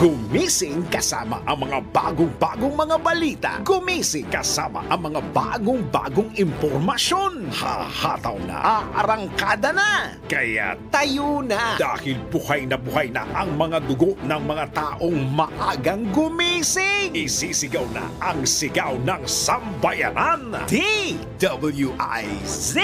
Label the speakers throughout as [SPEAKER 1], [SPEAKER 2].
[SPEAKER 1] Gumising kasama ang mga bagong-bagong mga balita. Gumising kasama ang mga bagong-bagong impormasyon. Hahataw na, aarangkada na. Kaya tayo na. Dahil buhay na ang mga dugo ng mga taong maagang gumising. Isisigaw na ang sigaw ng sambayanan. DWIZ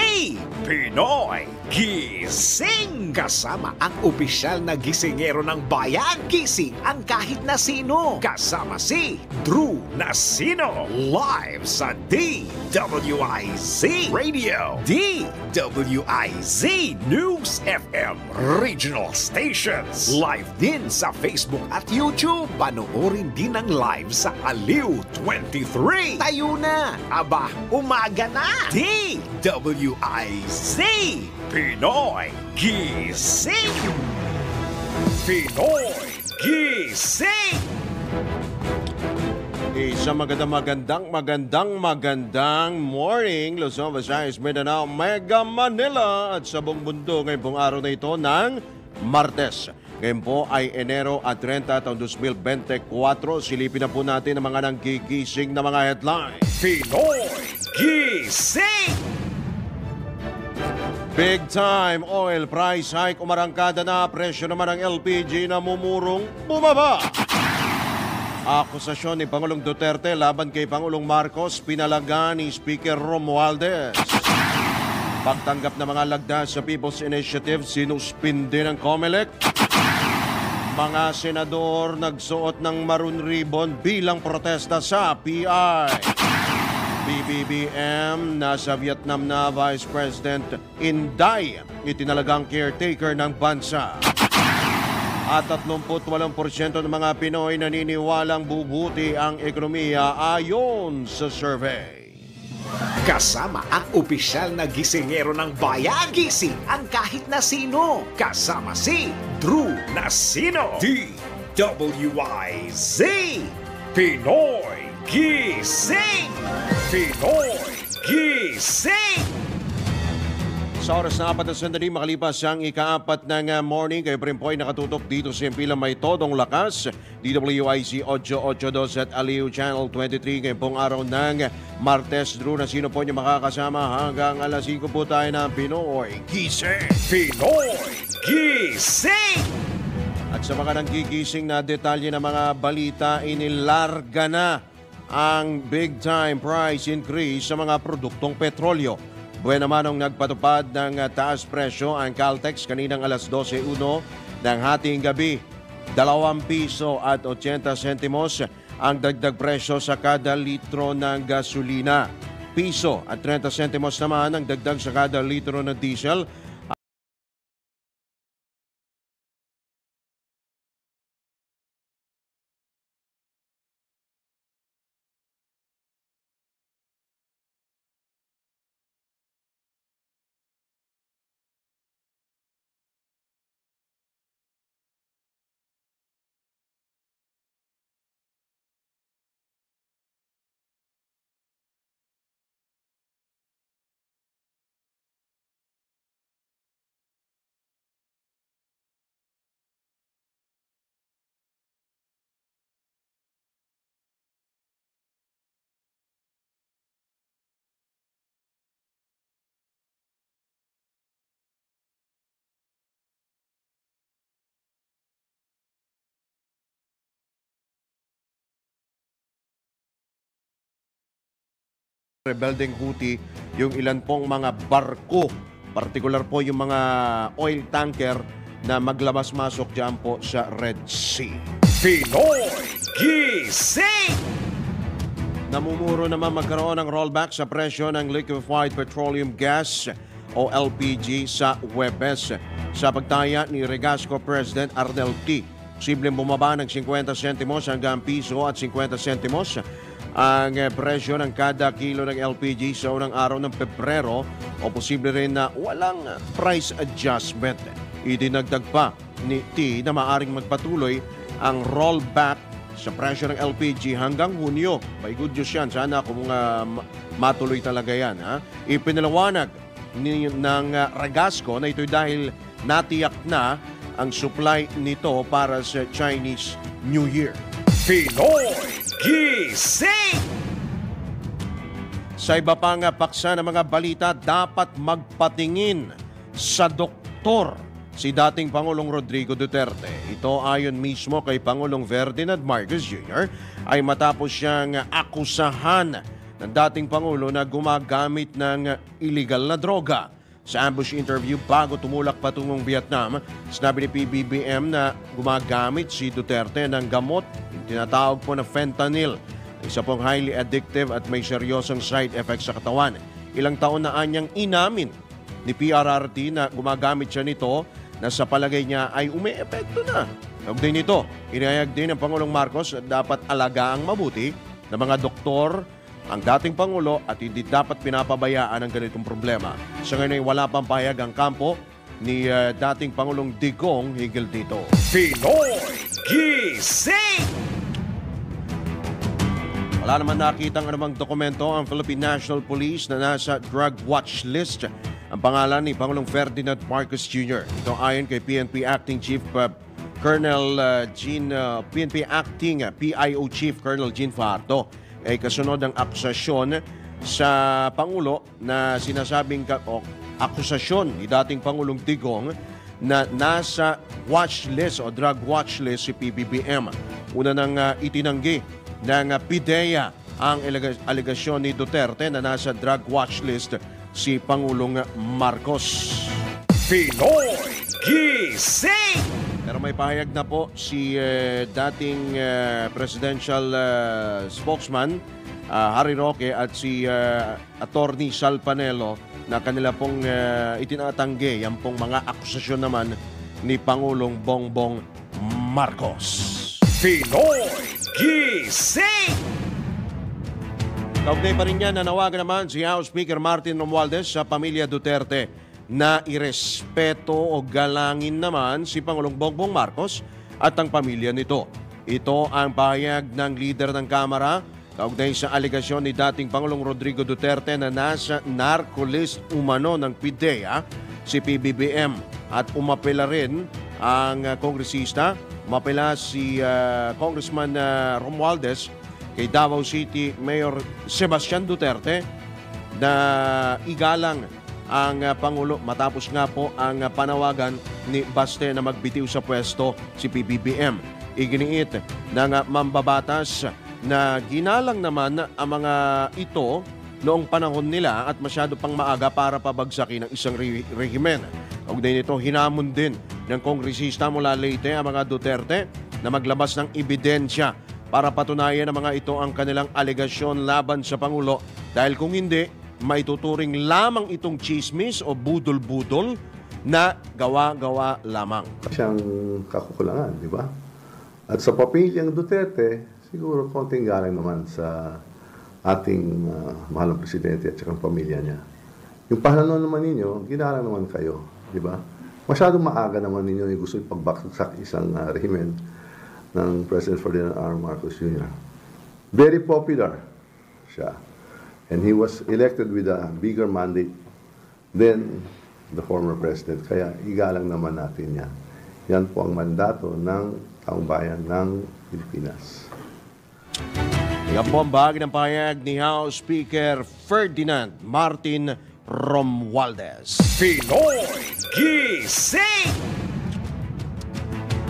[SPEAKER 1] Pinoy Gising. Kasama ang opisyal na gisingero ng bayan. Gising ang kahit na sino. Kasama si Drew Nasino. Live sa DWIZ Radio. DWIZ News FM Regional Stations. Live din sa Facebook at YouTube. Panoorin din ang live sa Aliw 23. Tayo na. Aba, umaga na. DWIZ Pinoy Gising. Pinoy Gising.
[SPEAKER 2] Isang magandang morning, Luzon, Visayas, Mindanao, Mega Manila at sa buong mundo ngayong pong araw na ito ng Martes. Ngayon po ay Enero at 30 taong 2024. Silipin na po natin ang mga nanggigising na mga headlines.
[SPEAKER 1] Pinoy Gising.
[SPEAKER 2] Big time oil price hike umarangkada na, presyo naman ng LPG na mumurong bumaba. Akusasyon ni Pangulong Duterte laban kay Pangulong Marcos pinalagan ni Speaker Romualdez. Pagtanggap ng mga lagda sa People's Initiative, sinuspindi ng COMELEC. Mga senador nagsuot ng maroon ribbon bilang protesta sa PI. BBBM nasa Vietnam na Vice President Inday, itinalagang caretaker ng bansa. At 38% ng mga Pinoy naniniwalang bubuti ang ekonomiya ayon sa survey.
[SPEAKER 1] Kasama ang opisyal na gisingero ng bayan. Gising ang kahit na sino. Kasama si Drew Nasino. DWIZ Pinoy Gising. Pinoy Gising.
[SPEAKER 2] Sa oras na 4 na sandali, makalipas ang ika-4 ng morning, kayo pa rin po ay nakatutok dito sa Impila May Todong Lakas, DWIZ 882 at Aliw Channel 23. Ngayon pong araw ng Martes. Drew Nasino po niyo makakasama hanggang alas 5 po tayo ng Pinoy Gising.
[SPEAKER 1] Pinoy Gising.
[SPEAKER 2] At sa mga nanggigising na detalye ng mga balita, inilarga na ang big time price increase sa mga produktong petrolyo. Buwan naman ang nagpatupad ng taas presyo ang Caltex kaninang alas 12:01 ng hating gabi. 2 piso at 80 sentimos ang dagdag presyo sa kada litro ng gasolina. Piso at 30 sentimos naman ang dagdag sa kada litro ng diesel. Rebelding Houthi yung ilan pong mga barko, partikular po yung mga oil tanker na maglabas-masok dyan po sa Red Sea.
[SPEAKER 1] Pinoy Gising.
[SPEAKER 2] Namumuro naman magkaroon ng rollback sa presyo ng liquefied petroleum gas o LPG sa Huwebes. Sa pagtaya ni Regasco President Arnel T, posibleng bumaba ng 50 sentimos hanggang piso at 50 sentimos ang presyo ng kada kilo ng LPG sa unang araw ng Pebrero o posible rin na walang price adjustment. Idinagdag pa ni T na maaring magpatuloy ang rollback sa presyo ng LPG hanggang Hunyo. May good news yan. Sana kung matuloy talaga yan. Ipinalawanag ng Regasco na ito'y dahil natiyak na ang supply nito para sa Chinese New Year.
[SPEAKER 1] Pinoy Gising!
[SPEAKER 2] Sa iba pang paksa ng mga balita, dapat magpatingin sa doktor si dating Pangulong Rodrigo Duterte. Ito ayon mismo kay Pangulong Ferdinand Marcos Jr. ay matapos siyang akusahan ng dating Pangulo na gumagamit ng illegal na droga. Sa ambush interview bago tumulak patungong Vietnam, sinabi ni PBBM na gumagamit si Duterte ng gamot, yung tinatawag po na fentanyl, isa pong highly addictive at may seryosong side effects sa katawan. Ilang taon na anyang inamin ni PRRT na gumagamit siya nito na sa palagay niya ay umeepekto na. Kaugnay nito, inihayag din ng Pangulong Marcos na dapat alagaang mabuti ng mga doktor ang dating Pangulo at hindi dapat pinapabayaan ang ganitong problema. Sa ngayon ay wala pang pahayag ang kampo ni dating Pangulong Digong higil dito.
[SPEAKER 1] Pinoy Gising!
[SPEAKER 2] Wala naman nakitang anumang dokumento ang Philippine National Police na nasa drug watch list ang pangalan ni Pangulong Ferdinand Marcos Jr. Ito ayon kay PNP Acting Chief Colonel PNP Acting PIO Chief Colonel Jean Fajardo ay kasunod ng akusasyon sa Pangulo na sinasabing akusasyon ni dating Pangulong Digong na nasa watch list o drug watch list si PBBM. Una nang itinanggi ng PIDEA ang alegasyon ni Duterte na nasa drug watch list si Pangulong Marcos.
[SPEAKER 1] Pinoy Gising!
[SPEAKER 2] Pero may pahayag na po si dating presidential spokesman Harry Roque at si Attorney Sal Panelo na kanila pong itinatanggi yan pong mga akusasyon naman ni Pangulong Bongbong Marcos.
[SPEAKER 1] Pinoy Gising!
[SPEAKER 2] Kaugnay pa rin yan, nanawagan naman si House Speaker Martin Romualdez sa pamilya Duterte na irespeto o galangin naman si Pangulong Bongbong Marcos at ang pamilya nito. Ito ang pahayag ng leader ng Kamara kaugnay sa alegasyon ni dating Pangulong Rodrigo Duterte na nasa narco-list umano ng PIDEA si PBBM at umapela rin ang kongresista. Umapela si Congressman Romualdez kay Davao City Mayor Sebastian Duterte na igalang ang Pangulo matapos nga po ang panawagan ni Baste na magbitiw sa pwesto si PBBM. Iginiit ng mambabatas na ginalang naman ang mga ito noong panahon nila at masyado pang maaga para pabagsakin ang isang rehimen. Kaugnay nito, hinamon din ng kongresista mula Leyte ang mga Duterte na maglabas ng ebidensya para patunayan ng mga ito ang kanilang alegasyon laban sa Pangulo dahil kung hindi, maituturing lamang itong chismis o budol-budol na gawa-gawa lamang.
[SPEAKER 3] Siyang kakukulangan, di ba? At sa papilyang Duterte, siguro konting galang naman sa ating mahalang presidente at saka pamilya niya. Yung pahlanon naman ninyo, ginalang naman kayo, di ba? Masyadong maaga naman ninyo yung gusto ipagbaksak isang rehimen ng President Ferdinand R. Marcos Jr. Very popular siya. And he was elected with a bigger mandate than the former president. Kaya igalang naman natin yan. Yan po ang mandato ng taong bayan ng Pilipinas.
[SPEAKER 2] Yan po ang bahagi ng pahayag ni House Speaker Ferdinand Martin Romualdez.
[SPEAKER 1] Pinoy Gising!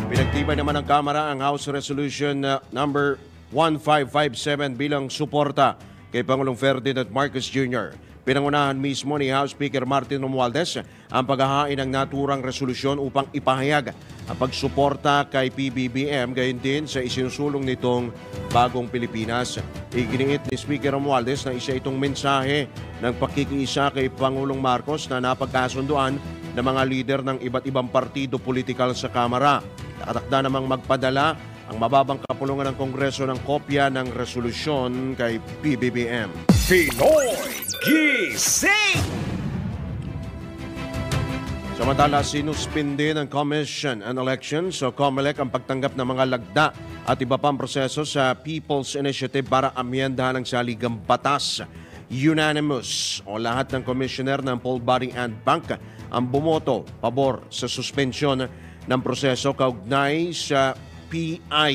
[SPEAKER 2] Pinagtibay naman ng Kamara ang House Resolution number 1557 bilang suporta kay Pangulong Ferdinand Marcos Jr. Pinangunahan mismo ni House Speaker Martin Romualdez ang paghahain ng naturang resolusyon upang ipahayag ang pagsuporta kay PBBM gayon din sa isinusulong nitong bagong Pilipinas. Iginiit ni Speaker Romualdez na isa itong mensahe ng pakikiisa kay Pangulong Marcos na napagkasunduan ng mga lider ng iba't ibang partido politikal sa Kamara. Nakatakda namang magpadala ang mababang kapulungan ng Kongreso ng kopya ng resolusyon kay PBBM.
[SPEAKER 1] Pinoy Gising!
[SPEAKER 2] Samantala, sinuspindi ng Commission on Elections o COMELEC ang pagtanggap ng mga lagda at iba pang proseso sa People's Initiative para amyendahan ang saligang batas. Unanimous o lahat ng commissioner ng poll body and bank ang bumoto pabor sa suspensyon ng proseso kaugnay sa PI.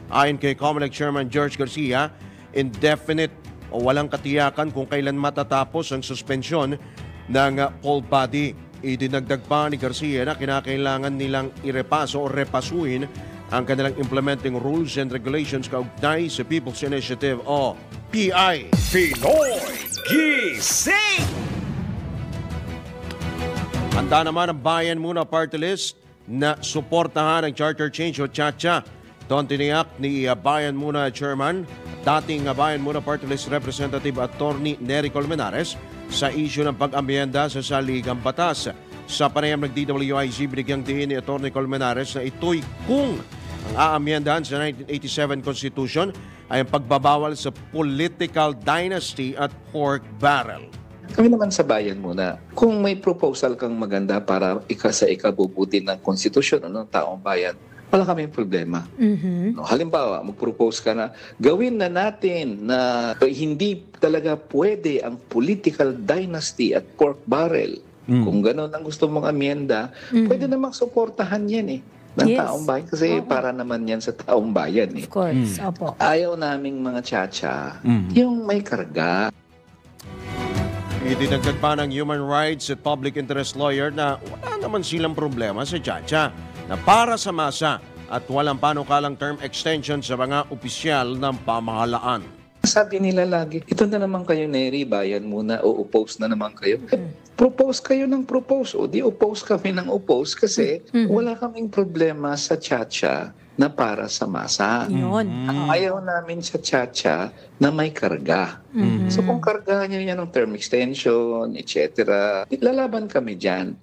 [SPEAKER 2] Ayon kay COMELEC Chairman George Garcia, indefinite o walang katiyakan kung kailan matatapos ang suspensyon ng poll body. Idinagdag pa ni Garcia na kinakailangan nilang irepaso o repasuin ang kanilang implementing rules and regulations kaugnay sa People's Initiative o PI.
[SPEAKER 1] Pinoy Gising!
[SPEAKER 2] Handa naman ang Bayan Muna Party List na suportahan ang charter change o CHA-CHA. Doon tiniyak ni Bayan Muna Chairman, dating Bayan Muna Party List Representative Attorney Nery Colmenares sa isyu ng pag-amyenda sa saligang batas. Sa panayam ng DWIZ, binigyang diin ni Attorney Colmenares na ito'y kung ang aamyendahan sa 1987 Constitution ay ang pagbabawal sa political dynasty at pork barrel.
[SPEAKER 4] Kami naman sa Bayan Muna, kung may proposal kang maganda para sa ikabubuti ng konstitusyon o ng taong bayan, wala kaming problema. No, halimbawa, mag-propose ka na gawin na natin na hindi talaga pwede ang political dynasty at pork barrel. Kung gano'n ang gusto mong amyenda, pwede namang suportahan yan ng taong bayan kasi para naman yan sa taong bayan.
[SPEAKER 5] Of course, opo.
[SPEAKER 4] Ayaw naming mga tsa-tsa, yung may karga.
[SPEAKER 2] Idinagdag pa ng human rights at public interest lawyer na wala naman silang problema sa CHA-CHA na para sa masa at walang panukalang term extension sa mga opisyal ng pamahalaan.
[SPEAKER 4] Sabi nila lagi, ito na naman kayo, Nery, Bayan Muna, o oppose na naman kayo. Propose kayo ng propose, o di oppose kami ng oppose kasi wala kaming problema sa CHA-CHA na para sa masa.
[SPEAKER 5] Yun.
[SPEAKER 4] Ayaw namin sa CHA-CHA na may karga. So kung karga niyo yan ng term extension, etc., lalaban kami dyan.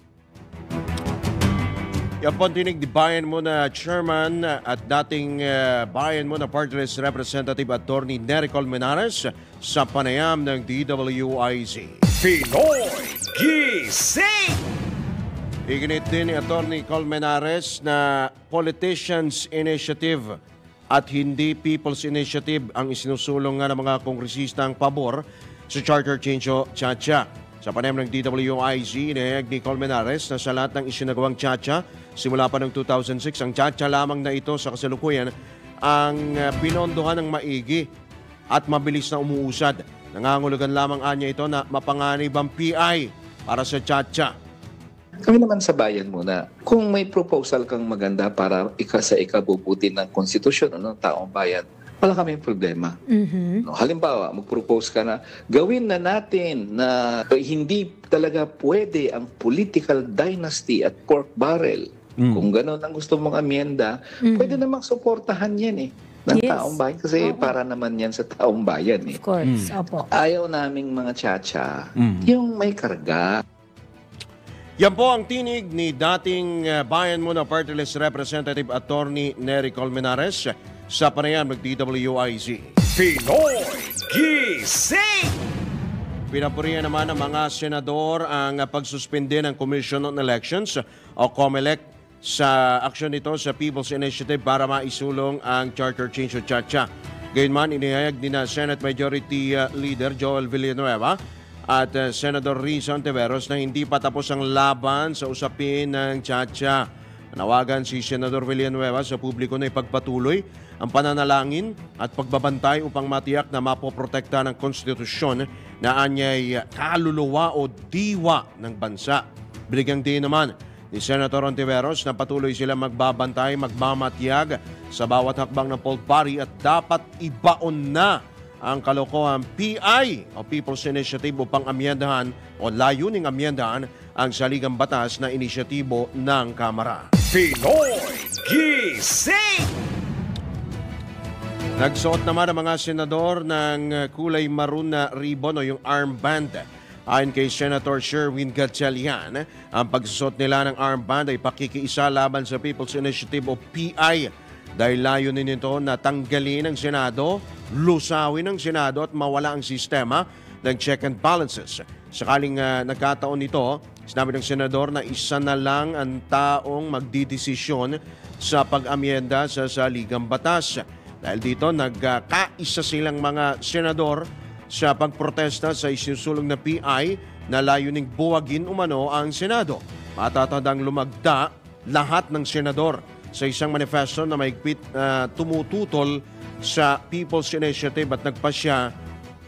[SPEAKER 2] Yan po tinig ni Bayan Muna Chairman at dating Bayan Muna Party List Representative Attorney Nery Colmenares sa panayam ng DWIZ.
[SPEAKER 1] Pinoy Gising!
[SPEAKER 2] Iginit din ni Attorney Colmenares na Politicians Initiative at hindi People's Initiative ang isinusulong nga ng mga kongresistang pabor sa charter change o CHA-CHA. Sa panayam ng DWIZ, inihayag ni Colmenares na sa lahat ng isinagawang CHA-CHA simula pa ng 2006, ang CHA-CHA lamang na ito sa kasalukuyan ang pinondohan ng maigi at mabilis na umuusad. Nangangulugan lamang anya ito na mapanganib ang PI para sa CHA-CHA.
[SPEAKER 4] Kami naman sa Bayan Muna, kung may proposal kang maganda para sa ikabubuti ng konstitusyon o ng taong bayan, wala kaming problema. No, halimbawa, mag-propose ka na gawin na natin na hindi talaga pwede ang political dynasty at pork barrel. Kung gano'n ang gusto mong amyenda, pwede namang suportahan yan ng taong bayan kasi para naman yan sa taong bayan.
[SPEAKER 5] Of course, opo.
[SPEAKER 4] Ayaw naming mga tsa-tsa, yung may karga.
[SPEAKER 2] Yan po ang tinig ni dating Bayan Muna Party List Representative Attorney Nery Colmenares sa panayam ng DWIZ.
[SPEAKER 1] Pinoy Gising!
[SPEAKER 2] Pinapurihan naman ng mga senador ang pagsuspende ng Commission on Elections o COMELEC sa aksyon nito sa People's Initiative para maisulong ang charter change o CHA-CHA. Gayunman, inihayag ni na Senate Majority Leader Joel Villanueva at Senator Risa Ontiveros na hindi pa tapos ang laban sa usapin ng CHA-CHA. Nawagan si Senador Villanueva sa publiko na ipagpatuloy ang pananalangin at pagbabantay upang matiyak na mapoprotekta ng konstitusyon na anyay kaluluwa o diwa ng bansa. Binigyang din naman ni Senator Ontiveros na patuloy sila magbabantay, magmamatiyag sa bawat hakbang ng poll party at dapat ibaon na ang kalokohan PI o People's Initiative upang amyendahan o layuning amyendahan ang saligang batas na inisyatibo ng Kamara.
[SPEAKER 1] Pinoy Gising!
[SPEAKER 2] Nagsuot naman ang mga senador ng kulay maroon na ribbon o yung armband. Ayon kay Senator Sherwin Gatchalian, ang pagsusot nila ng armband ay pakikiisa laban sa People's Initiative o PI dahil layunin nito na tanggalin ang Senado, lusawin ang Senado at mawala ang sistema ng check and balances. Sakaling nagkataon nito, sinabi ng senador na isa na lang ang taong magdidesisyon sa pag-amyenda sa saligang batas. Dahil dito, nagkaisa silang mga senador sa pagprotesta sa isinusulong na PI na layuning buwagin umano ang Senado. Matatandang lumagda lahat ng senador sa isang manifesto na mahigpit tumututol sa People's Initiative at nagpasya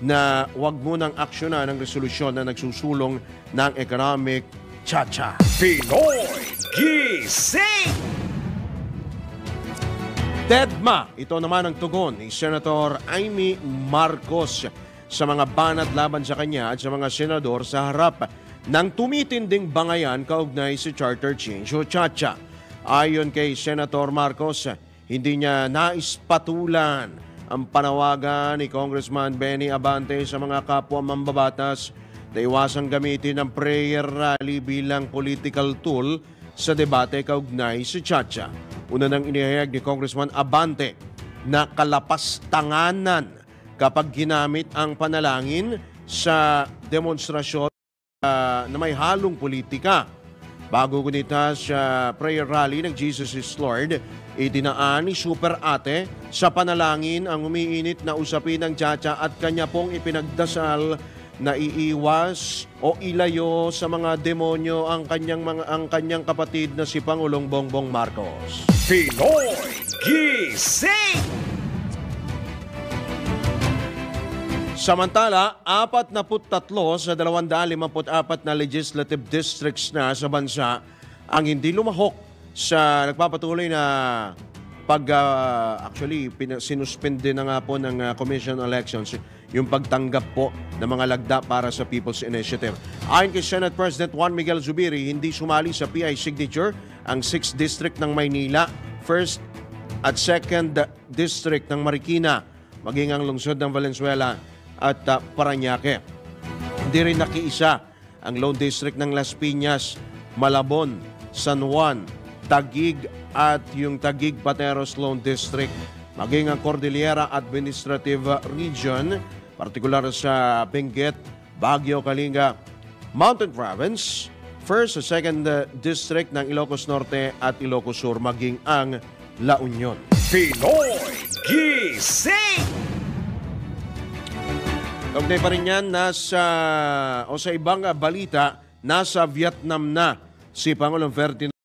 [SPEAKER 2] na huwag munang aksyonan ng resolusyon na nagsusulong ng economic cha-cha.
[SPEAKER 1] Pinoy Gising!
[SPEAKER 2] Dedma, ito naman ang tugon ni Senator Amy Marcos sa mga banat laban sa kanya at sa mga senador sa harap ng tumitinding bangayan kaugnay sa charter change o cha-cha. Ayon kay Senator Marcos, hindi niya naispatulan ang panawagan ni Congressman Benny Abante sa mga kapwa mambabatas na iwasang gamitin ang prayer rally bilang political tool sa debate kaugnay sa cha-cha. Una nang inihayag ni Congressman Abante na kalapastanganan kapag ginamit ang panalangin sa demonstrasyon na may halong politika. Bago gunita sa prayer rally ng Jesus is Lord, idinaan ni Super Ate sa panalangin ang umiinit na usapin ng cha-cha at kanya pong ipinagdasal na iiwas o ilayo sa mga demonyo ang kanyang kapatid na si Pangulong Bongbong Marcos.
[SPEAKER 1] Pinoy Gising!
[SPEAKER 2] Samantala, 43 sa 254 na legislative districts na sa bansa ang hindi lumahok sa nagpapatuloy na sinuspende na nga po ng Commission on Elections yung pagtanggap po ng mga lagda para sa People's Initiative. Ayon kay Senate President Juan Miguel Zubiri, hindi sumali sa PI signature ang 6th District ng Maynila, 1st at 2nd District ng Marikina, maging ang lungsod ng Valenzuela at Parañaque. Hindi rin nakiisa ang Lone District ng Las Piñas, Malabon, San Juan, Taguig at yung Taguig-Pateros Lone District, maging ang Cordillera Administrative Region, partikular sa Benguet, Baguio, Kalinga, Mountain Province, 1st at 2nd District ng Ilocos Norte at Ilocos Sur, maging ang La Union.
[SPEAKER 1] Pinoy Gising!
[SPEAKER 2] Kaugnay pa rin yan, sa ibang balita, nasa Vietnam na si Pangulong Ferdinand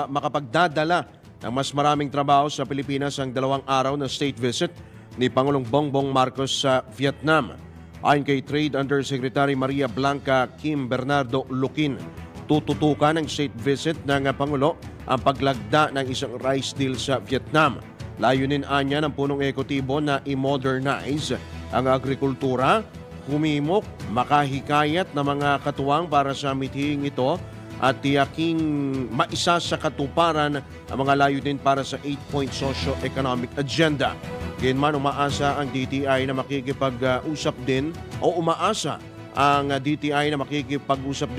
[SPEAKER 2] makapagdadala ng mas maraming trabaho sa Pilipinas ang 2 araw na state visit ni Pangulong Bongbong Marcos sa Vietnam. Ayon kay Trade Undersecretary Maria Blanca Kim Bernardo Lukin, tututukan ng state visit ng Pangulo ang paglagda ng isang rice deal sa Vietnam. Layunin anya ng punong ekotibo na i-modernize ang agrikultura, humimok, makahikayat na mga katuwang para sa mitihing ito at tiyaking maisa sa katuparan ang mga layunin para sa 8-point socio-economic agenda. Gayunman, umaasa ang DTI na makikipag-usap din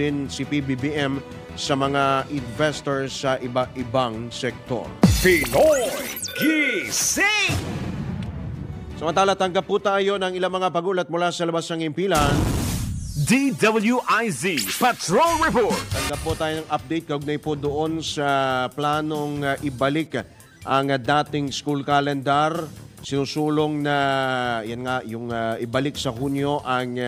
[SPEAKER 2] din si PBBM sa mga investors sa iba-ibang sektor.
[SPEAKER 1] Pinoy Gising!
[SPEAKER 2] Samantala, tanggap po tayo ng ilang mga pagulat mula sa labas ng impilan.
[SPEAKER 1] DWIZ Patrol Report.
[SPEAKER 2] Tanggap po tayo ng update kaugnay po doon sa planong ibalik ang dating school calendar. Sinusulong na yung ibalik sa Hunyo ang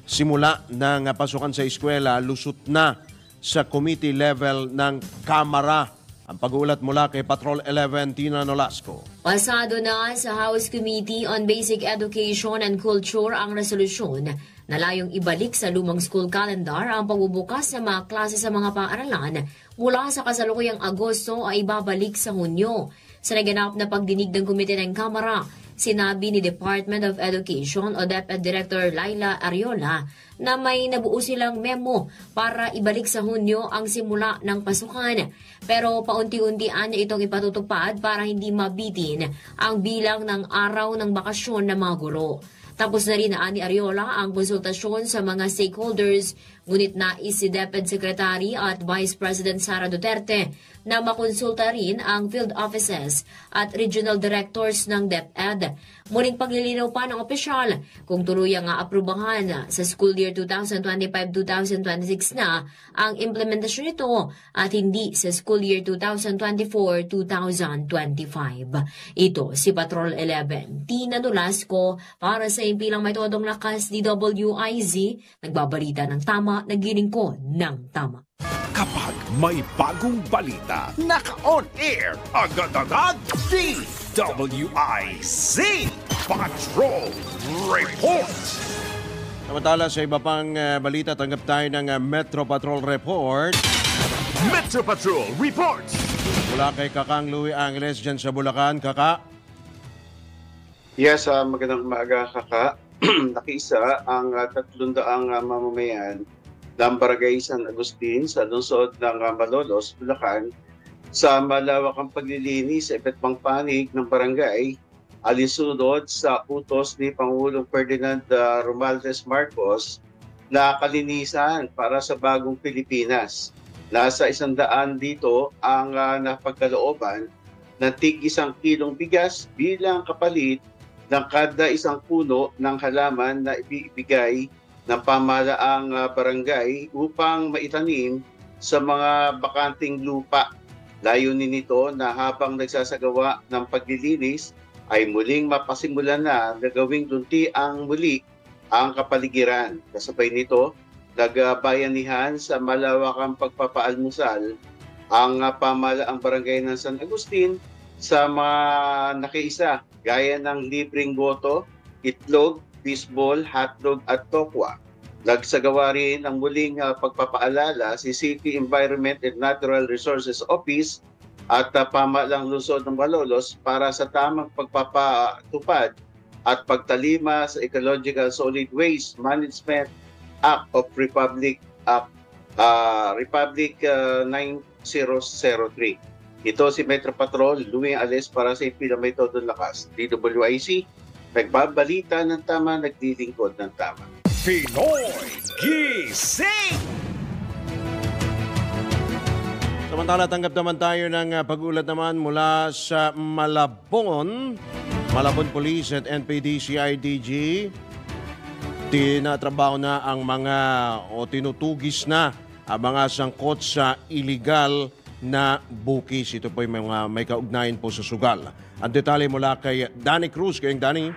[SPEAKER 2] simula ng pasukan sa eskwela, lusot na sa committee level ng Kamara. Ang pag-uulat mula kay Patrol 11 Tina Nolasco.
[SPEAKER 6] Pasado na sa House Committee on Basic Education and Culture ang resolusyon na layong ibalik sa lumang school calendar ang pagbubukas ng mga klase sa mga paaralan mula sa kasalukuyang Agosto ay ibabalik sa Hunyo. Sa naganap na pagdinig ng komite ng Kamara, Sinabi ni Department of Education o DepEd Director Laila Ariola na may nabuo silang memo para ibalik sa Hunyo ang simula ng pasukan. Pero paunti-untian niya itong ipatutupad para hindi mabitin ang bilang ng araw ng bakasyon ng mga guro. Tapos na rin na ni Ariola ang konsultasyon sa mga stakeholders, ngunit nais si DepEd Secretary at Vice President Sara Duterte na makonsulta rin ang field offices at regional directors ng DepEd. Muling paglilinaw pa ng opisyal kung tuluyang aaprubahan sa school year 2025-2026 na ang implementasyon nito at hindi sa school year 2024-2025. Ito si Patrol 11, Tina Nolasco para sa Impilang May Todong Lakas DWIZ, nagbabalita ng tama, naglilingkod ng tama.
[SPEAKER 1] Kapag may bagong balita, naka-on air, agad-agad, DWIZ Patrol Report.
[SPEAKER 2] Samantala sa iba pang balita, tanggap tayo ng Metro Patrol Report.
[SPEAKER 1] Metro Patrol Report.
[SPEAKER 2] Mula kay Kakang Louie Angeles dyan sa Bulacan. Kaka?
[SPEAKER 7] Yes, magandang umaga, Kaka. Nakiisa ang 300 mamamayan ng Barangay San Agustin sa lungsod ng Malolos, Bulacan sa malawakang paglilinis sa iba't pang panig ng barangay alinsunod sa utos ni Pangulong Ferdinand Romualdez Marcos na kalinisan para sa bagong Pilipinas. Nasa 100 dito ang napagkalooban ng tig-1 kilong bigas bilang kapalit ng kada 1 puno ng halaman na ibibigay ng pamahalaang barangay upang maitanim sa mga bakanting lupa. Layunin nito na habang nagsasagawa ng paglilinis ay muling mapasimulan na gagawing luntiang muli ang kapaligiran. Kasabay nito, nagbayanihan sa malawakang pagpapaalmusal ang pamahalaang barangay ng San Agustin sa mga nakiisa gaya ng libreng boto, itlog, baseball, hotdog at tokwa. Nagsagawa rin ang muling pagpapaalala si City Environment and Natural Resources Office at pamahalang lungsod ng Malolos para sa tamang pagpapatupad at pagtalima sa Ecological Solid Waste Management Act of Republic 9003. Ito si Metro Patrol Louie Angeles para sa Impilang May Todong Lakas, DWIC. Nagbabalita ng tama, naglilingkod ng tama.
[SPEAKER 1] Pinoy Gising!
[SPEAKER 2] Samantala, tanggap naman tayo ng pag-ulat naman mula sa Malabon Police at NPD-CIDG. Tinatrabaho na ang mga tinutugis na ang mga sangkot sa illegal na bukis. Ito po yung mga may kaugnayan po sa sugal. Ang detalye mula kay Danny Cruz. Kayong Danny?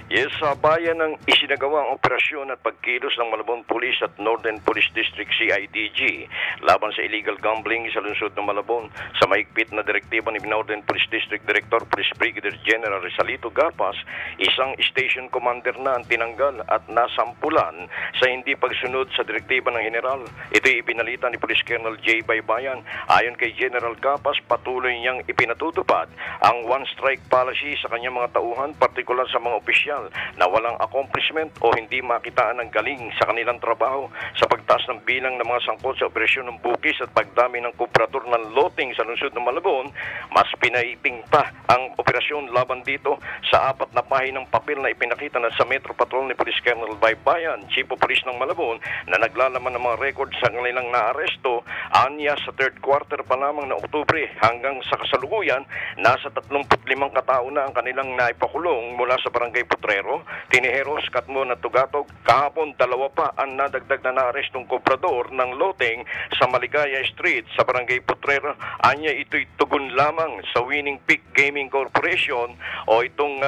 [SPEAKER 8] Yes, sa bayan ng isinagawang operasyon at pagkilos ng Malabon Police at Northern Police District CIDG laban sa illegal gambling sa lungsod ng Malabon sa mahigpit na direktiba ni Northern Police District Director Police Brigadier General Rizalito Garpas, isang station commander na ang tinanggal at nasampulan sa hindi pagsunod sa direktiba ng General. Ito'y ibinalita ni Police Colonel J. Baybayan. Ayon kay General Garpas, patuloy niyang ipinatutupad ang one-strike policy sa kanyang mga tauhan, partikular sa mga opisyal na walang accomplishment o hindi makitaan ng galing sa kanilang trabaho. Sa pagtaas ng bilang ng mga sangkot sa operasyon ng bukis at pagdami ng kubrador ng loting sa lungsod ng Malabon, mas pinaiting pa ang operasyon laban dito sa 4 na pahinang papel na ipinakita na sa Metro Patrol ni Police Colonel Baybayan, Chief of Police ng Malabon, na naglalaman ng mga record sa kanilang naaresto anya sa 3rd quarter pa lamang na Oktubre hanggang sa kasalukuyan. Nasa 35 katao na ang kanilang naipakulong mula sa Barangay Potrero, Tiniheros, Katmon at Tugatog. Kahapon, 2 pa ang nadagdag na naarestong kubrador ng loting sa Maligaya Street sa Barangay Potrero. Anya ito'y tugon lamang sa Winning Peak Gaming Corporation o itong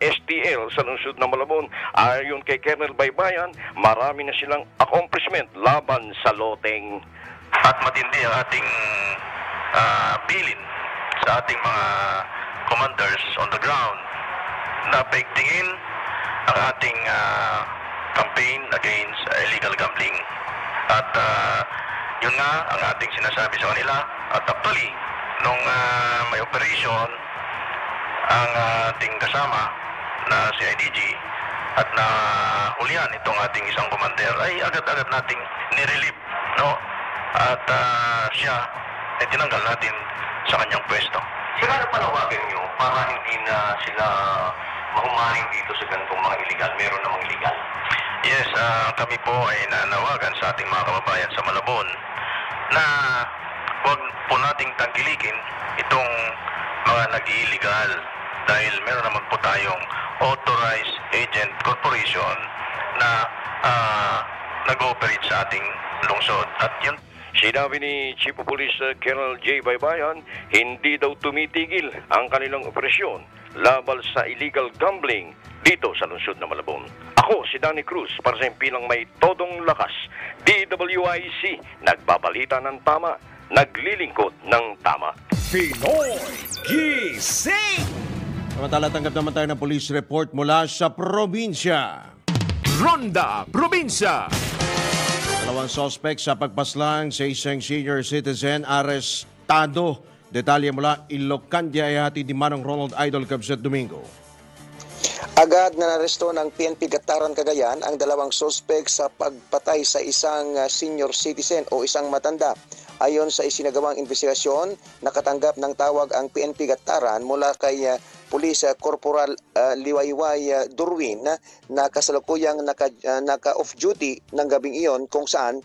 [SPEAKER 8] STL sa lungsod ng Malabon. Ayon kay Colonel Baybayan, marami na silang accomplishment laban sa loting.
[SPEAKER 9] At matindi ang ating bilin sa ating mga commanders on the ground na paigtingin ang ating campaign against illegal gambling. At yun nga ang ating sinasabi sa kanila. At actually, nung may operation ang ating kasama na CIDG at na hulihan itong ating isang commander ay agad-agad nating nirelieve, no? At siya ay tinanggal natin sa kanyang pwesto.
[SPEAKER 10] Siguro panawagan nyo para hindi na sila mahumaling dito sa ganitong mga illegal, meron namang illegal.
[SPEAKER 9] Yes, kami po ay nanawagan sa ating mga kababayan sa Malabon na huwag po nating tangkilikin itong mga nag-illegal dahil meron naman po tayong authorized agent corporation na nag-ooperate sa ating lungsod. At yun,
[SPEAKER 8] sinabi ni Chief of Police Colonel J. Baybayan, hindi daw tumitigil ang kanilang operasyon laban sa illegal gambling dito sa lungsod ng Malabon. Ako si Danny Cruz para sa impilang may todong lakas. DWIC, nagbabalita ng tama, naglilingkod ng tama.
[SPEAKER 1] Pinoy Gising!
[SPEAKER 2] Samantala, tanggap naman tayo ng police report mula sa probinsya.
[SPEAKER 1] Ronda Probinsya!
[SPEAKER 2] Dalawang suspect sa pagpaslang sa isang senior citizen arestado. Detalye mula Ilocanda ay hatid ni Manong Ronald Idol Cabset Domingo.
[SPEAKER 11] Agad na naresto ng PNP Gataran Cagayan ang dalawang suspect sa pagpatay sa isang senior citizen o isang matanda. Ayon sa isinagawang investigasyon, nakatanggap ng tawag ang PNP Gataran mula kay Police Corporal Liwayway Durwin na kasalukuyang naka-off duty ng gabing iyon kung saan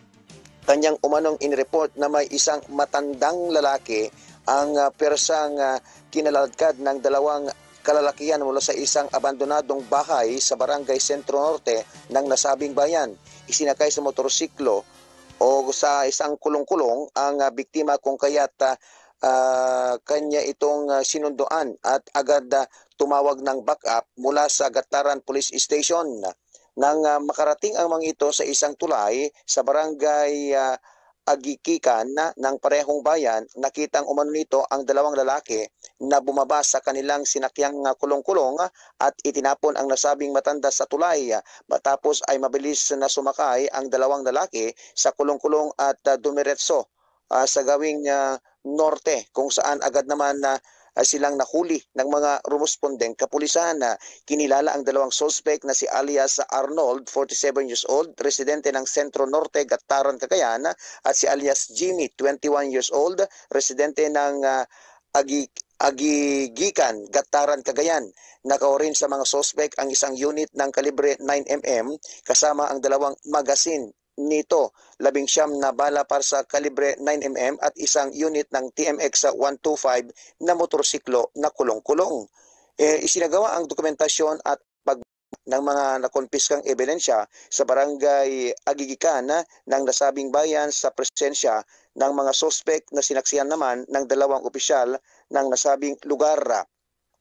[SPEAKER 11] kanyang umanong inireport na may isang matandang lalaki ang persang kinaladkad ng dalawang kalalakihan mula sa isang abandonadong bahay sa Barangay Sentro Norte ng nasabing bayan. Isinakay sa motorsiklo o sa isang kulong-kulong ang biktima kung kaya't kanya itong sinunduan at agad tumawag ng backup mula sa Gataran Police Station. Nang makarating ang mga ito sa isang tulay sa Barangay Agikikan ng parehong bayan, nakitang umano nito ang dalawang lalaki na bumaba sa kanilang sinakyang kulong-kulong at itinapon ang nasabing matanda sa tulay. Matapos ay mabilis na sumakay ang dalawang lalaki sa kulong-kulong at dumiretso sa gawing norte kung saan agad naman silang nahuli ng mga rumuspondeng kapulisan. Kinilala ang dalawang suspect na si alias Arnold, 47 years old, residente ng Sentro Norte, Gataran, Cagayan, at si alias Jimmy, 21 years old, residente ng Agigikan, Gataran, Cagayan. Nakaurin sa mga suspect ang isang unit ng kalibre 9mm kasama ang dalawang magasin nito, 19 na bala para sa kalibre 9mm at isang unit ng TMX 125 na motorsiklo na kulong-kulong. Isinagawa ang dokumentasyon at ng mga nakonpiskang ebidensya sa Barangay Agigikan ng nasabing bayan sa presensya ng mga suspect na sinaksihan naman ng dalawang opisyal ng nasabing lugar.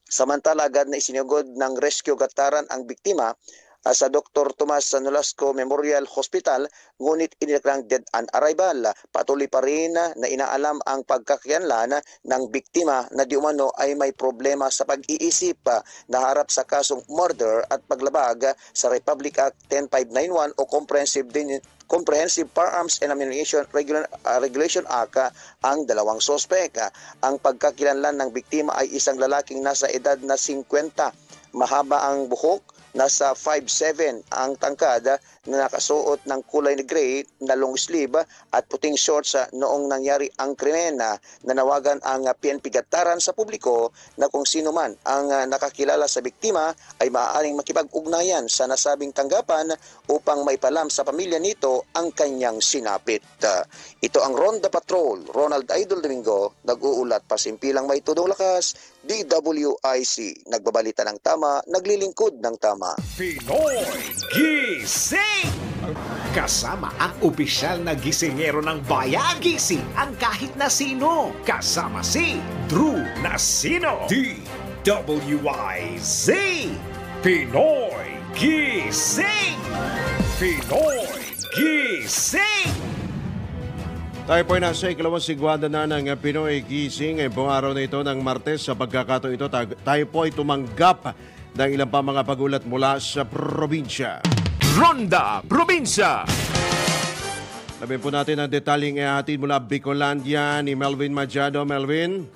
[SPEAKER 11] Samantala, agad na isinugod ng Rescue Gataran ang biktima sa Dr. Tomas Nolasco Memorial Hospital, ngunit inilaklang dead on arrival. Patuloy pa rin na inaalam ang pagkakakilanlan ng biktima na di umano ay may problema sa pag-iisip na harap sa kasong murder at paglabag sa Republic Act 10591 o Comprehensive Firearms and Ammunition Regulation Act ang dalawang sospek. Ang pagkakilanlan ng biktima ay isang lalaking nasa edad na 50. Mahaba ang buhok, nasa 5'7" ang tangkad na nakasuot ng kulay na gray na long sleeve at puting shorts noong nangyari ang krimen. Nanawagan ang PNP Gataran sa publiko na kung sino man ang nakakilala sa biktima ay maaaring makipag-ugnayan sa nasabing tanggapan upang maipalam sa pamilya nito ang kanyang sinapit. Ito ang Ronda Patrol, Ronald Idol Domingo, nag-uulat pasimpilang may tudong lakas, DWIC, nagbabalita ng tama, naglilingkod ng tama.
[SPEAKER 1] Pinoy Gising! Kasama ang opisyal na gisingero ng bayan. Gising ang kahit na sino. Kasama si Drew Nasino. DWIZ. Pinoy Gising! Pinoy Gising!
[SPEAKER 2] Tayo po ay nasa ikalawang sigwada na ng Pinoy Gising. Buong araw na ito ng Martes, sa pagkakataon ito, tayo po ay tumanggap ng ilang pa mga pagulat mula sa probinsya.
[SPEAKER 1] Ronda Probinsya!
[SPEAKER 2] Labi po natin ang detalyeng ihatid mula Bicolandia ni Melvin Machado. Melvin?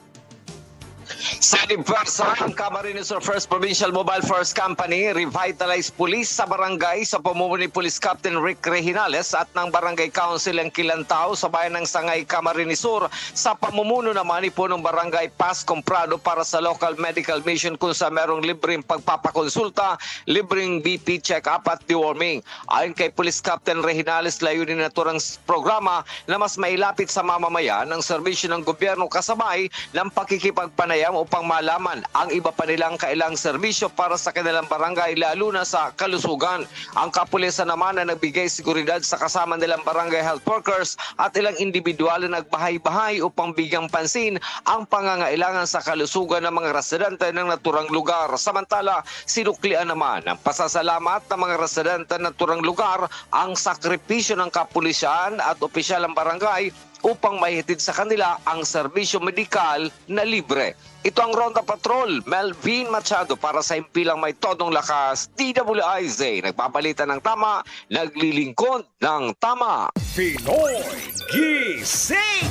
[SPEAKER 12] Sa Diversa, ang Camarines Sur First Provincial Mobile Force Company revitalized police sa barangay sa pamumuno ni Police Captain Rick Reginales at ng Barangay Council ng Kilantao sa bayan ng Sangay, Camarines Sur sa pamumuno naman ni punong Barangay Paz Comprado para sa local medical mission kung sa merong libreng pagpapakonsulta, libreng BP check-up at deworming. Ayon kay Police Captain Reginales, layunin na turang programa na mas mailapit sa mamamayan ng serbisyo ng gobyerno kasabay ng pakikipagpanayam upang malaman ang iba pa nilang kailang serbisyo para sa kanilang barangay lalo na sa kalusugan. Ang kapulisan naman na nagbigay seguridad sa kasama nilang barangay health workers at ilang individual na nagbahay-bahay upang bigyang pansin ang pangangailangan sa kalusugan ng mga residente ng naturang lugar. Samantala, sinuklian naman ng pasasalamat ng mga residente ng naturang lugar ang sakripisyo ng kapulisan at opisyal ng barangay upang maihatid sa kanila ang serbisyo medikal na libre. Ito ang Ronda Patrol, Melvin Machado para sa impilang may todong lakas, DWIZ. Nagpapalitan ng tama, naglilingkod ng tama.
[SPEAKER 1] Pinoy Gising!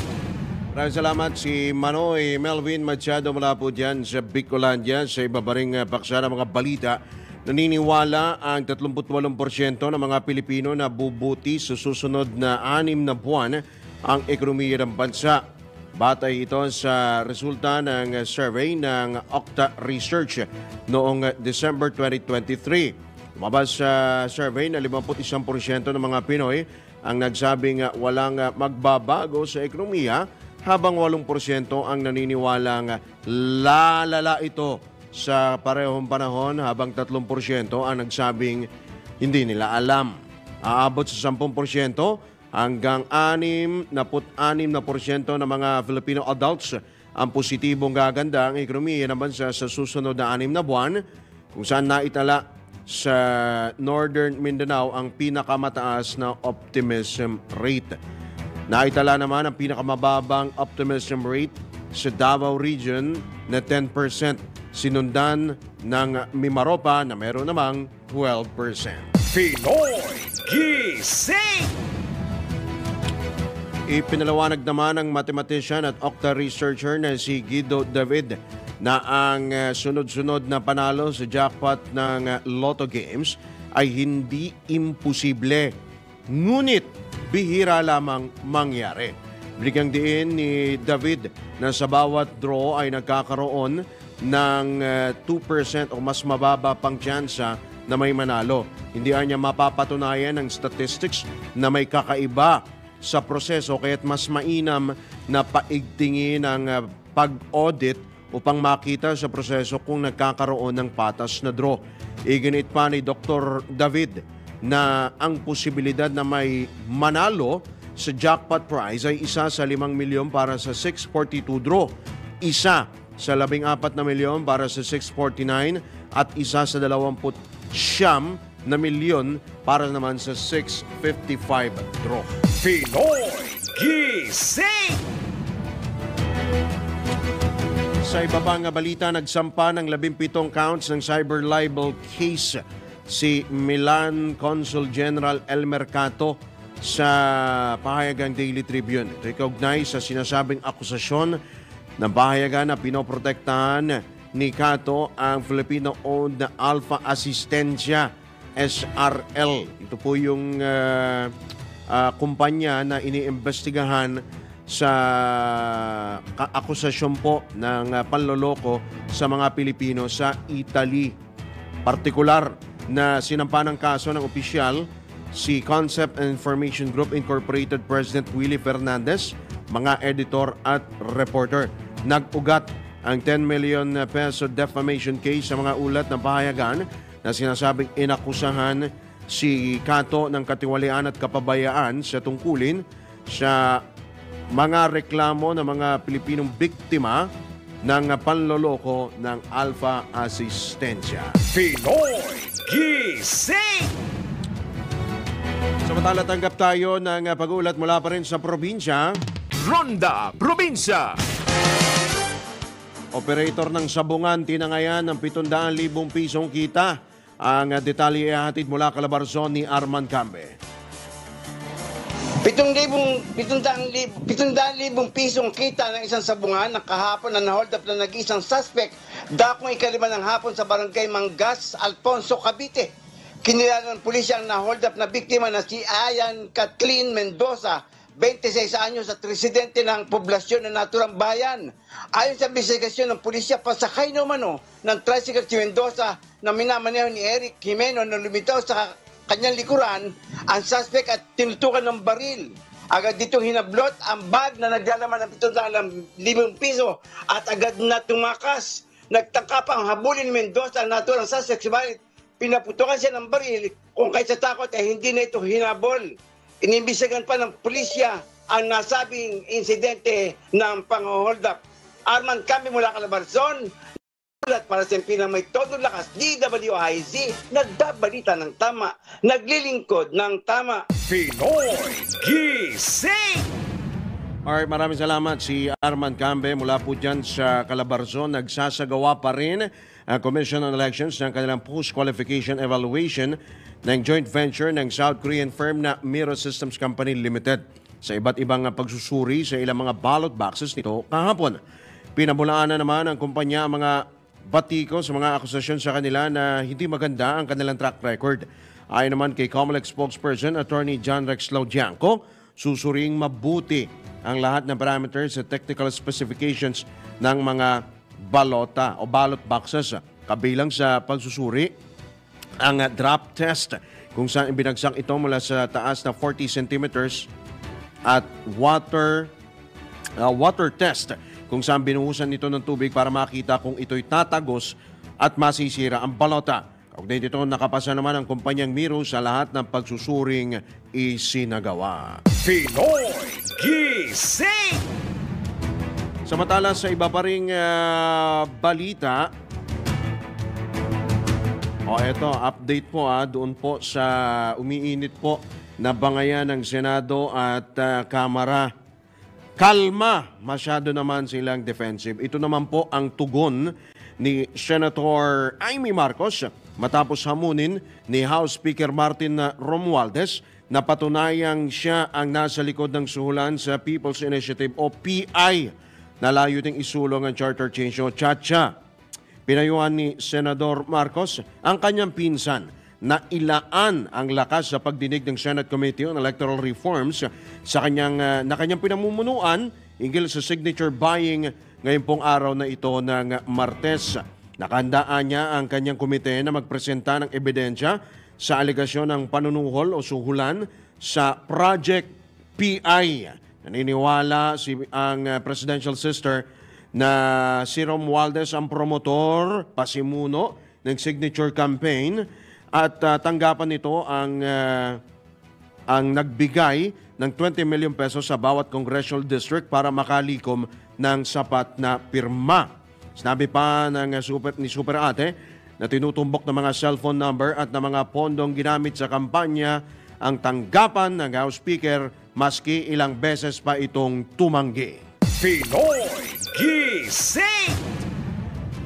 [SPEAKER 2] Maraming salamat si Manoy Melvin Machado mula po dyan sa Bicolandia sa iba pa ring paksa ng mga balita. Naniniwala ang 38% ng mga Pilipino na bubuti sa susunod na 6 na buwan ang ekonomiya ng bansa. Batay ito sa resulta ng survey ng Okta Research noong December 2023. Lumabas sa survey na 51% ng mga Pinoy ang nagsabing walang magbabago sa ekonomiya, habang 8% ang naniniwalang lalala ito sa parehong panahon, habang 3% ang nagsabing hindi nila alam. Aabot sa 10% hanggang 66% ng mga Filipino adults ang positibong gaganda ang ekonomiya ng bansa sa susunod na 6 na buwan, kung saan naitala sa Northern Mindanao ang pinakamataas na optimism rate. Naitala naman ang pinakamababang optimism rate sa Davao Region na 10%, sinundan ng Mimaropa na meron namang 12%.
[SPEAKER 1] Pinoy Gising!
[SPEAKER 2] Ipinalawanag naman ng mathematician at Okta researcher na si Guido David na ang sunod-sunod na panalo sa jackpot ng Lotto Games ay hindi imposible, ngunit bihira lamang mangyari. Binigyang diin ni David na sa bawat draw ay nagkakaroon ng 2% o mas mababa pang tsansa na may manalo. Hindi niya mapapatunayan ng statistics na may kakaiba sa proseso, kaya't mas mainam na paigtingin ang pag-audit upang makita sa proseso kung nagkakaroon ng patas na draw. Iginit pa ni Dr. David na ang posibilidad na may manalo sa jackpot prize ay isa sa 5 milyon para sa 642 draw, isa sa 14 na milyon para sa 649 at isa sa 29 na milyon para naman sa 655 draw.
[SPEAKER 1] Pinoy Gising!
[SPEAKER 2] Sa iba pang balita, nagsampa ng 17 counts ng cyber libel case si Milan Consul General Elmer Cato sa pahayagang Daily Tribune. Ito ikaugnay sa sinasabing akusasyon ng pahayagan na pinoprotektahan ni Cato ang Filipino-owned na Alpha Asistencia SRL. Ito po yung kumpanya na iniimbestigahan sa akusasyon po ng panloloko sa mga Pilipino sa Italy. Partikular na sinampa ng kaso ng opisyal si Concept and Information Group Incorporated President Willie Fernandez, mga editor at reporter. Nag-ugat ang 10 million peso defamation case sa mga ulat ng pahayagan na sinasabing inakusahan si Cato ng katiwalian at kapabayaan sa tungkulin sa mga reklamo ng mga Pilipinong biktima ng panloloko ng Alpha Asistencia.
[SPEAKER 1] Pinoy Gising!
[SPEAKER 2] Samantala, tanggap tayo ng pag-uulat mula pa rin sa probinsya.
[SPEAKER 1] Ronda Probinsya!
[SPEAKER 2] Operator ng sabungan tinangayan ng 700,000 pisong kita. Ang detalye ihatid mula Calabarzon ni Arman Cambe.
[SPEAKER 13] 700,000 pisong kita ng isang sabungan na kahapon na na-hold up na nag-isang suspect dakong ikalima ng hapon sa barangay Mangas, Alfonso, Cavite. Kinilala ng pulisya ang na-hold up na biktima na si Ayan Kathleen Mendoza, 26 anyos at residente ng poblasyon ng naturang bayan. Ayon sa investigasyon ng pulisya, pasakay na umano ng tricycle si Mendoza na minamaneho ni Eric Jimeno na lumitaw sa kanyang likuran ang suspect at tinutukan ng baril. Agad ditong hinablot ang bag na naglalaman ng 700,000 piso at agad na tumakas. Nagtangka pang habulin ni Mendoza ang naturang suspect, subalit pinaputukan siya ng baril kung kahit sa takot ay hindi na ito hinabol. Inimbestigahan pa ng pulisya ang nasabing insidente ng pang-hold up. Arman Cambe mula Calabarzon, ulat para sa may todo lakas, DWIZ, nagbabalita ng tama, naglilingkod ng tama.
[SPEAKER 1] Pinoy Gising!
[SPEAKER 2] Alright, maraming salamat si Arman Cambe mula po dyan sa Calabarzon. Nagsasagawa pa rin ang Commission on Elections ng kanilang post-qualification evaluation ng joint venture ng South Korean firm na Miro Systems Company Limited sa iba't ibang pagsusuri sa ilang mga ballot boxes nito kahapon. Pinabulaan na naman ang kumpanya mga batiko sa mga akusasyon sa kanila na hindi maganda ang kanilang track record. Ayon naman kay COMELEC spokesperson Attorney John Rex Laudianco, susuring mabuti ang lahat ng parameters at technical specifications ng mga balota o ballot boxes. Kabilang sa pagsusuri ang drop test kung saan ibinagsak ito mula sa taas na 40 centimeters at water test kung saan binuhusan ito ng tubig para makita kung ito'y tatagos at masisira ang balota. Kaugnay dito, nakapasa naman ang kumpanyang Miro sa lahat ng pagsusuring isinagawa.
[SPEAKER 1] Pinoy Gising!
[SPEAKER 2] Samantala sa iba pa ring balita, eto, update po doon po sa umiinit po na bangayan ng Senado at Kamara. Kalma, masyado naman silang defensive. Ito naman po ang tugon ni Senator Amy Marcos matapos hamunin ni House Speaker Martin Romualdez na patunayang siya ang nasa likod ng suhulan sa People's Initiative o PI na layuning isulong ang charter change o CHA-CHA. Pinayuhan ni Senador Marcos ang kanyang pinsan na ilaan ang lakas sa pagdinig ng Senate Committee on Electoral Reforms sa kanyang pinamumunuan hinggil sa signature buying ngayon pong araw na ito ng Martes. Nakahandaan niya ang kanyang komite na magpresenta ng ebidensya sa alegasyon ng panunuhol o suhulan sa Project PI. Naniniwala ang presidential sister na si Romualdez ang promotor, pasimuno ng signature campaign at tanggapan nito ang nagbigay ng 20 million pesos sa bawat congressional district para makalikom ng sapat na pirma. Sinabi pa ni Super Ate na tinutumbok ng mga cellphone number at ng mga pondong ginamit sa kampanya ang tanggapan ng House Speaker maski ilang beses pa itong tumanggi.
[SPEAKER 1] Pinoy Gising!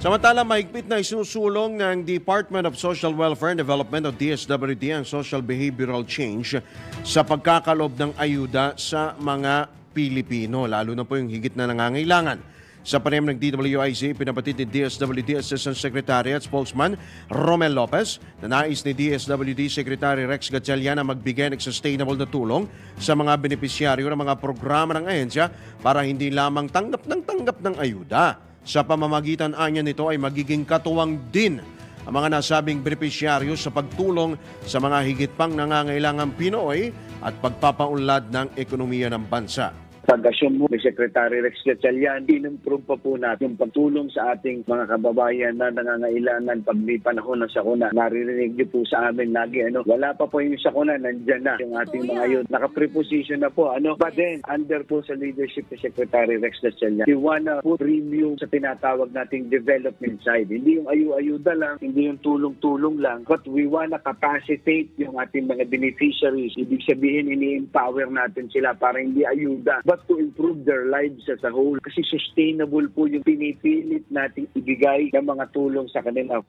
[SPEAKER 2] Samantala, mahigpit na isinusulong ng Department of Social Welfare and Development o DSWD ang social behavioral change sa pagkakalob ng ayuda sa mga Pilipino, lalo na po yung higit na nangangailangan. Sa panayam ng DWIZ, pinapatid ni DSWD Assistant Secretary at Spokesman Romel Lopez na nais ni DSWD Secretary Rex Gatchalian na magbigay ng sustainable na tulong sa mga benepisyaryo ng mga programa ng ahensya para hindi lamang tanggap ng ayuda. Sa pamamagitan anya nito ay magiging katuwang din ang mga nasabing benepisyaryo sa pagtulong sa mga higit pang nangangailangang Pinoy at pagpapaunlad ng ekonomiya ng bansa.
[SPEAKER 14] Pag-asyon mo ni Secretary Rex Gatchalian, inimprove pa po natin yung pagtulong sa ating mga kababayan na nangangailangan pag may panahon ng sakuna. Naririnig niyo po sa amin lagi, wala pa po yung sakuna, nandyan na yung ating mga yun. Naka-preposition na po, But then, under po sa leadership ni Secretary Rex Gatchalian, we wanna put premium sa tinatawag nating development side. Hindi yung ayu-ayuda lang, hindi yung tulong-tulong lang, but we wanna capacitate yung ating mga beneficiaries. Ibig sabihin, ini-empower natin sila para hindi ayuda, but to improve their lives as a whole. Kasi sustainable po yung pinipilit nating ibigay ng mga tulong sa kanila.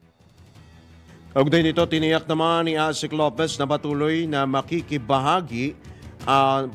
[SPEAKER 2] Kaugnay nito, tiniyak naman ni Asik Lopez na patuloy na makikibahagi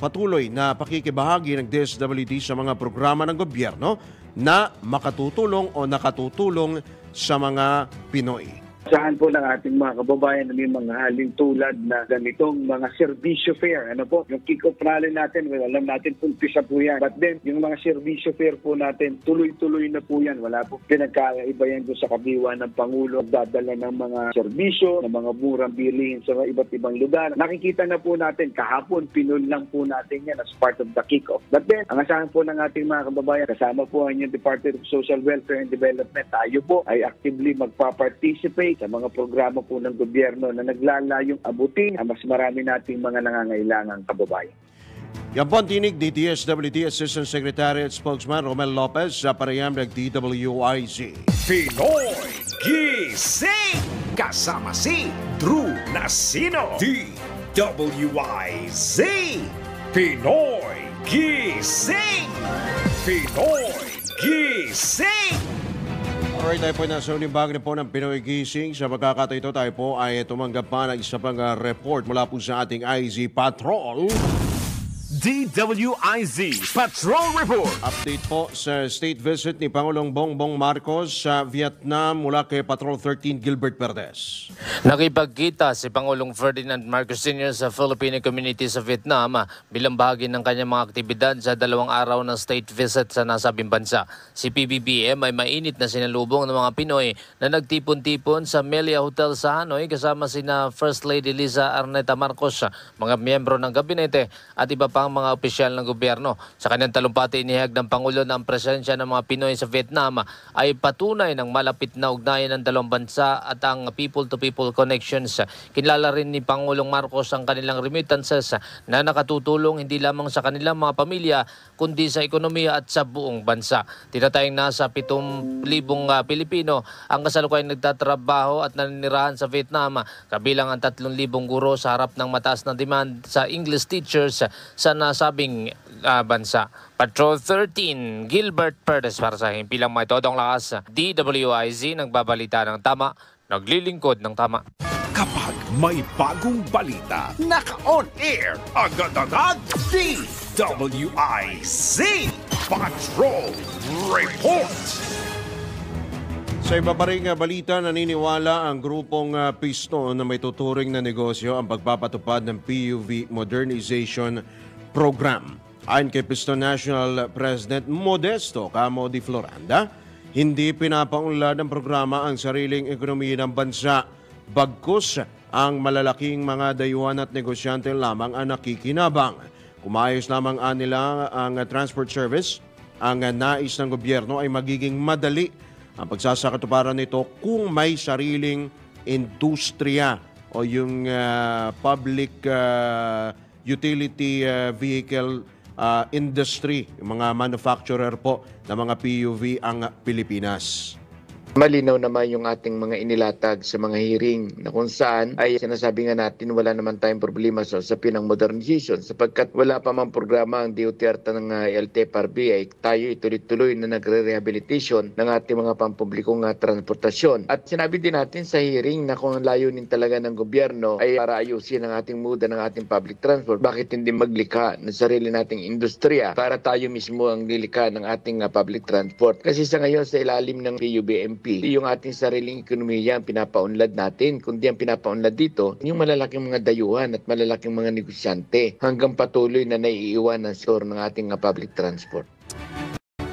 [SPEAKER 2] patuloy na pakikibahagi ng DSWD sa mga programa ng gobyerno na makatutulong o nakatutulong sa mga Pinoy.
[SPEAKER 14] Saan po ng ating mga kababayan na may mga halin tulad na ganitong mga serbisyo fair. Ano po, yung kick-off rally natin, alam natin umpisa po yan. But then, yung mga serbisyo fair po natin, tuloy-tuloy na po yan. Wala po pinagkaiba yan doon sa kabiwa ng Pangulo. Dadala ng mga serbisyo, ng mga murang bilihin sa iba't ibang lugar. Nakikita na po natin, kahapon, pinul lang po natin yan as part of the kick-off. But then, ang asahan po ng ating mga kababayan, kasama po ang yung Department of Social Welfare and Development, tayo po ay actively magpa-participate sa mga programa po ng gobyerno na naglalayong abutin ang mas marami nating mga nangangailangang kababayan.
[SPEAKER 2] Yan po ang tinig ni DSWD Assistant Secretary at Spokesman Romel Lopez sa pareham ng DWIZ.
[SPEAKER 1] Pinoy Gising! Kasama si Drew Nasino. DWIZ! Pinoy Gising! Pinoy Gising!
[SPEAKER 2] Alright, tayo po nasa ulimbag na po ng Pinoy Gising. Sa pagkakataon ito, tayo po ay tumanggap pa ng isa pang report mula po sa ating IZ Patrol.
[SPEAKER 1] DWIZ Patrol Report.
[SPEAKER 2] Update po sa state visit ni Pangulong Bongbong Marcos sa Vietnam mula kay Patrol 13 Gilbert Perdes.
[SPEAKER 15] Nakipagkita si Pangulong Ferdinand Marcos Sr. sa Filipino community sa Vietnam bilang bahagi ng kanyang mga aktibidad sa 2 araw ng state visit sa nasabing bansa. Si PBBM ay mainit na sinalubong ng mga Pinoy na nagtipon-tipon sa Melia Hotel sa Hanoi kasama sina First Lady Liza Arneta Marcos, mga miyembro ng gabinete at iba pang mga opisyal ng gobyerno. Sa kanyang talumpati, inihayag ng Pangulo na ang presensya ng mga Pinoy sa Vietnam ay patunay ng malapit na ugnayan ng dalawang bansa at ang people-to-people connections. Kilala rin ni Pangulong Marcos ang kanilang remittances na nakatutulong hindi lamang sa kanilang mga pamilya kundi sa ekonomiya at sa buong bansa. Tinatayang nasa 7,000 Pilipino ang kasalukuyang nagtatrabaho at naninirahan sa Vietnam, kabilang ang 3,000 guro sa harap ng mataas na demand sa English teachers sa nasabing bansa. Patrol 13, Gilbert Perdes para sa himpilang may todong lakas. DWIZ, nagbabalita ng tama, naglilingkod ng tama.
[SPEAKER 1] Kapag may bagong balita, naka-on air, agad-agad, DWIZ Patrol Report.
[SPEAKER 2] Sa iba pa ring balita, naniniwala ang grupong Piston na may tuturing na negosyo ang pagpapatupad ng PUV Modernization Program. Ayon kay Piston National President Modesto Camo de Floranda, hindi pinapaunlad ng programa ang sariling ekonomiya ng bansa. Bagkus ang malalaking mga dayuhan at negosyante lamang ang nakikinabang. Kumayos lamang nila ang transport service, ang nais ng gobyerno ay magiging madali ang pagsasakatuparan nito kung may sariling industriya o yung public utility vehicle industry, yung mga manufacturer po ng mga PUV ang Pilipinas.
[SPEAKER 16] Malinaw naman yung ating mga inilatag sa mga hearing na kung saan ay sinasabi nga natin wala naman tayong problema sa usapin ng modernization sapagkat wala pa mang programa ang DOTR ng LTFRB ay tayo ituloy-tuloy na nagre-rehabilitation ng ating mga pampublikong transportasyon. At sinabi din natin sa hearing na kung layunin talaga ng gobyerno ay para ayusin ang ating muda ng ating public transport, bakit hindi maglikha ng sarili nating industriya para tayo mismo ang lilikha ng ating public transport? Kasi sa ngayon sa ilalim ng PUBMP, yung ating sariling ekonomiya ang pinapaunlad natin. Kundi ang pinapaunlad dito, yung malalaking mga dayuhan at malalaking mga negosyante hanggang patuloy na naiiwan ang sektor ng ating public transport.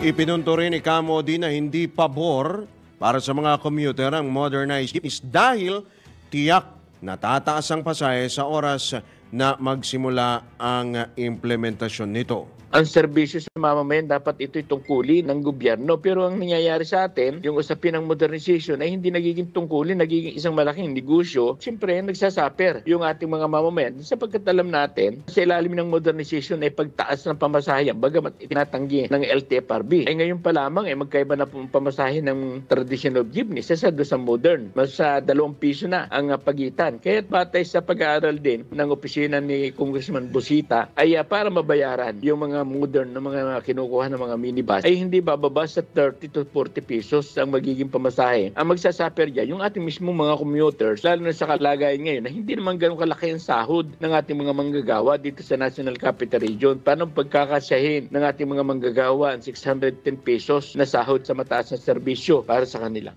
[SPEAKER 2] Ipinunto rin ni Camo din na hindi pabor para sa mga commuter ang modernized jeepneys dahil tiyak natataas ang pasahe sa oras na magsimula ang implementasyon nito.
[SPEAKER 16] Ang serbisyo sa mamamayan dapat ito'y tungkulin ng gobyerno. Pero ang nangyayari sa atin, yung usapin ng modernization ay hindi nagiging tungkulin, nagiging isang malaking negosyo. Siyempre, nagsasaper yung ating mga mamamayan sapagkat alam natin sa ilalim ng modernization ay pagtaas ng pamasahe. Bagamat itinatanggi ng LTFRB. Ay ngayon pa lamang ay magkaiba na pamasahe ng traditional jeepney sa modern. Mas sa 2 piso na ang pagitan. Kaya't batay sa pag-aaral din ng opisina ni Congressman Busita ay para mabayaran yung mga mga modern na mga kinukuha ng mga minibus ay hindi bababa sa 30 to 40 pesos ang magiging pamasahe. Ang magsasuffer dyan, yung ating mismo mga commuters, lalo na sa kalagayan ngayon na hindi naman ganun kalaki ang sahod ng ating mga manggagawa dito sa National Capital Region. Paano pagkakasyahin ng ating mga manggagawa ang 610 pesos na sahod sa mataas na serbisyo para sa kanila?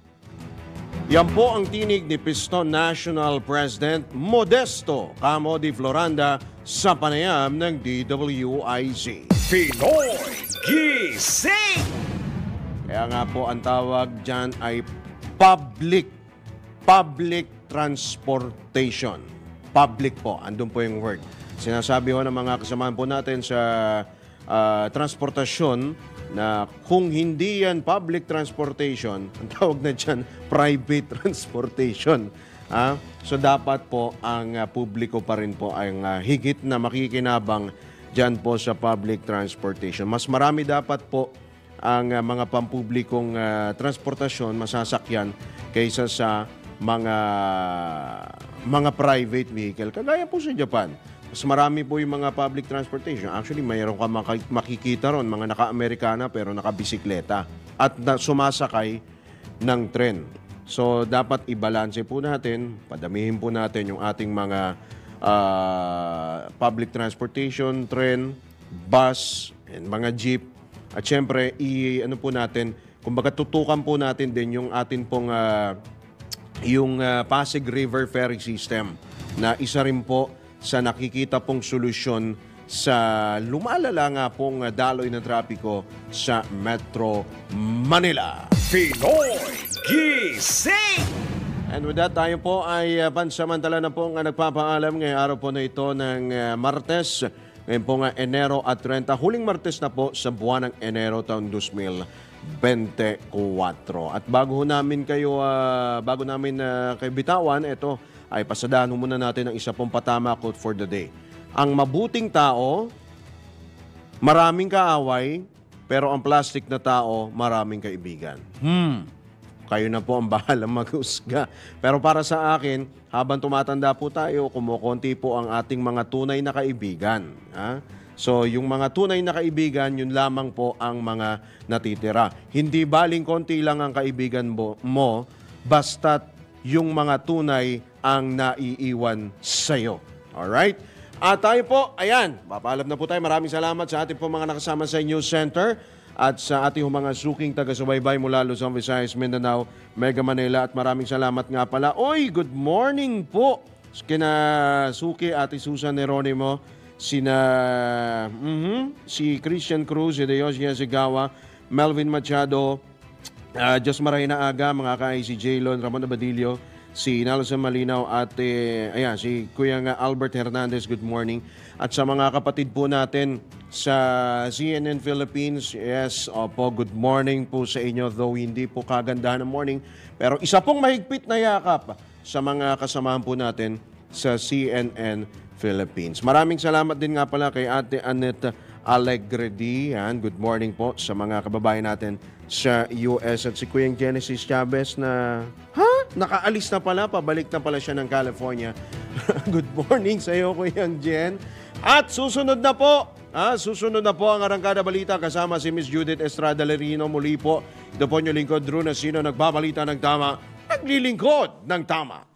[SPEAKER 2] Yan po ang tinig ni Piston National President Modesto Camo de Floranda sa panayam ng DWIZ.
[SPEAKER 1] Pinoy Gising!
[SPEAKER 2] Kaya nga po ang tawag dyan ay public transportation. Public po, andun po yung word. Sinasabi ho ng mga kasamahan po natin sa transportasyon na kung hindi yan public transportation, ang tawag na dyan, private transportation. So dapat po ang publiko pa rin po ang higit na makikinabang dyan po sa public transportation. Mas marami dapat po ang mga pampublikong transportasyon, masasakyan, kaysa sa mga private vehicle. Kagaya po sa Japan. Mas marami po yung mga public transportation. Actually, mayroon ka makikita ron, mga naka-Amerikana pero naka-bisikleta at sumasakay ng tren. So, dapat ibalanse po natin, padamihin po natin yung ating mga public transportation, tren, bus, and mga jeep. At syempre, ano po natin, kumbaga tutukan po natin din yung atin pong yung Pasig River Ferry System na isa rin po sa nakikita pong solusyon sa lumalala nga pong daloy ng trapiko sa Metro Manila.
[SPEAKER 1] Pinoy Gising!
[SPEAKER 2] And with that, tayo po ay pansamantala na pong nagpapaalam ngayong araw po na ito ng Martes. Ngayon po nga Enero at 30, huling Martes na po sa buwan ng Enero taong 2024. At bago namin kayo bitawan, ito ay pasadahan muna natin ang isa pong patama quote for the day. Ang mabuting tao, maraming kaaway, pero ang plastic na tao, maraming kaibigan. Kayo na po ang bahalang maghusga. Pero para sa akin, habang tumatanda po tayo, kumukonti po ang ating mga tunay na kaibigan. So, yung mga tunay na kaibigan, yun lamang po ang mga natitira. Hindi baling konti lang ang kaibigan mo, basta't yung mga tunay ang naiiwan sa'yo. Alright? At tayo po, ayan, papaalam na po tayo. Maraming salamat sa ating po mga nakasama sa News Center at sa ating mga suking taga-subaybay mula Luzon, Visayas, Mindanao, Mega Manila. At maraming salamat nga pala. Oy, good morning po kina Suki, Ate Susan Neronimo, si Christian Cruz, si Deosia Sigawa, Melvin Machado, Diyos Marayna Aga, mga ka-IC Jaylon, Ramon Abadillo, si Nelson Malinaw at si Kuya Albert Hernandez, good morning. At sa mga kapatid po natin sa CNN Philippines, yes, opo, good morning po sa inyo, though hindi po kagandahan ng morning. Pero isa pong mahigpit na yakap sa mga kasamahan po natin sa CNN Philippines. Maraming salamat din nga pala kay Ate Annette Alegredi. Good morning po sa mga kababayan natin sa US at si Kuyang Genesis Chavez na nakaalis na pala, pabalik na pala siya ng California. Good morning sa iyo, Kuyang Jen. At susunod na po ang Arangkada Balita kasama si Miss Judith Estrada Lerino. Muli po, ito po niyo lingkod Drew Nasino, nagbabalita ng tama, naglilingkod ng tama.